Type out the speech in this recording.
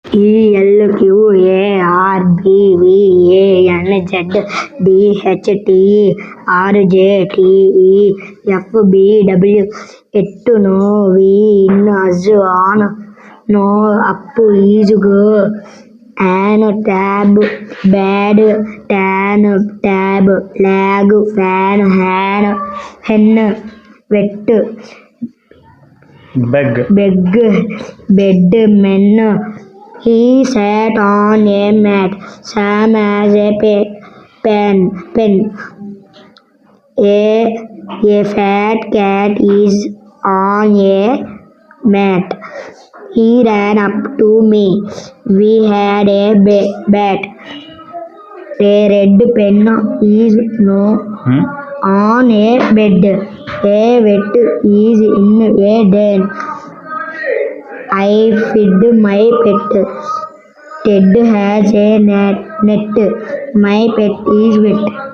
ELQARBVANZDHTERJTEFBW et no in us on no up is go an tab bad tan tab lag fan han hen wet beg bed men. He sat on a mat same as a pen. A fat cat is on a mat. He ran up to me. We had a bet. A red pen is on a bed. A vet is in a den. I feed my pet. Ted has a net. My pet is wet.